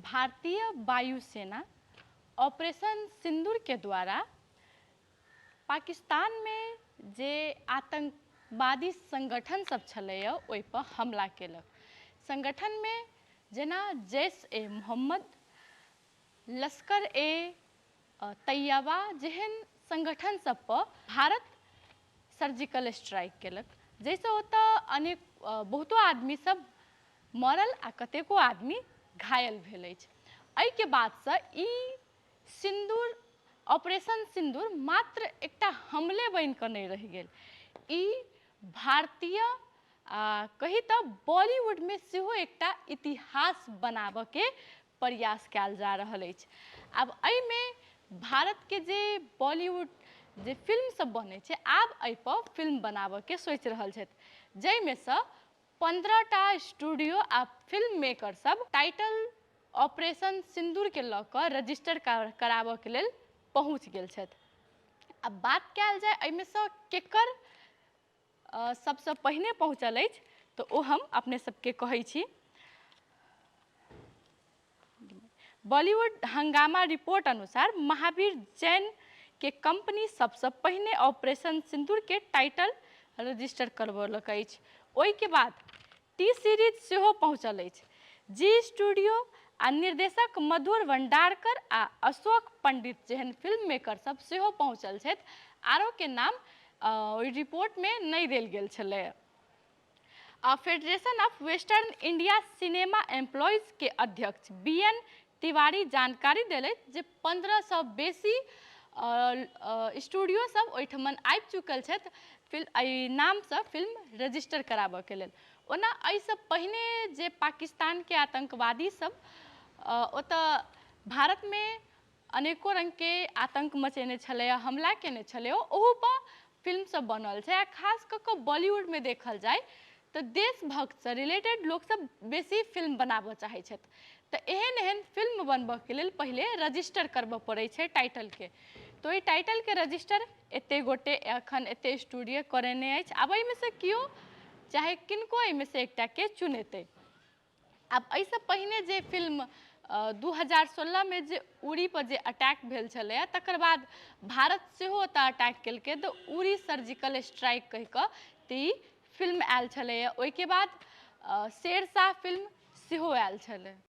भारतीय वायुसेना ऑपरेशन सिंदूर के द्वारा पाकिस्तान में जे आतंकवादी संगठन सब छलैया ओहि पर हमला केलक। संगठन में जेना जैश ए मोहम्मद, लश्कर ए तैयबा जेहन संगठन सब पर भारत सर्जिकल स्ट्राइक केलक, जैसे होता अनेक बहुतो आदमी सब मरल आ कतेको आदमी घायल भेल अछि। एहि के बाद से ई सिंदूर ऑपरेशन सिंदूर मात्र एकटा हमले बनि कऽ नहीं रहि गेल, ई भारतीय कही तऽ बॉलीवुड में सेहो एकटा इतिहास बनाबऽ के प्रयास कयल जा रहल अछि। आब एहि में भारत के जे बॉलीवुड जे फिल्म सब बनै छै, आब एहि पर फिल्म बनाबऽ के सोचि रहल छथि, जाहिमे से 15टा स्टूडियो आ फिल्म मेकर सब टाइटल ऑपरेशन सिंदूर के लऽ कऽ रजिस्टर कराबऽ के लेल पहुँच गेल छथि। अब बात कयल जाय एहिमे से केकर सबसे पहिने पहुँचल अछि तऽ ओ हम अपने सबके कहै छी। बॉलीवुड हंगामा रिपोर्ट अनुसार महावीर जैन के कंपनी सबसे पहिने ऑपरेशन सिंदूर के टाइटल रजिस्टर करबौलक अछि। ओहि के बाद टी सीरीज सेहो पहुँचल अछि। जी स्टूडियो आ निर्देशक मधुर भंडारकर आ अशोक पंडित जेहन फिल्म मेकर सब सेहो पहुँचल छथि। आरो के नाम ओहि रिपोर्ट में नहीं देल गेल छलै। Federation of western India cinema employees के अध्यक्ष BN तिवारी जानकारी देलथि जे 1500 बेसी स्टूडियो सब ओहिठमन आबि चुकल छथि एहि नाम से फिल्म रजिस्टर कराबऽ के लेल। ओना एहिसँ पहिने जे पाकिस्तान के आतंकवादी सब ओतऽ भारत में अनेको रंग के आतंक मचेने छलै, हमला केने छलै, ओहू पर फिल्म सब बनल छै। आ खास कऽ कऽ बॉलीवुड में देखल जाय तऽ देशभक्त से रिलेटेड लोग सब बेसी फिल्म बनाबऽ चाहै छथि, तऽ एहन एहन फिल्म बनबऽ के लेल पहिले रजिस्टर करबऽ पड़ै छै टाइटल के। तो ई टाइटल के रजिस्टर एते गोटे एखन एते स्टूडियो करेने अछि। आब एहिमे से कियो चाहे किनको एहिमे से एकटा के चुनेतै। आब एहिसँ पहिने जे फिल्म 2016 में जे उड़ी पर जे अटैक भेल छलै, तकर बाद भारत सेहो ओतऽ अटैक केलकै, तऽ उड़ी सर्जिकल स्ट्राइक कहि कऽ तऽ ई फिल्म आयल छलैया। ओहि के बाद शेरशाह फिल्म सेहो आयल छलै।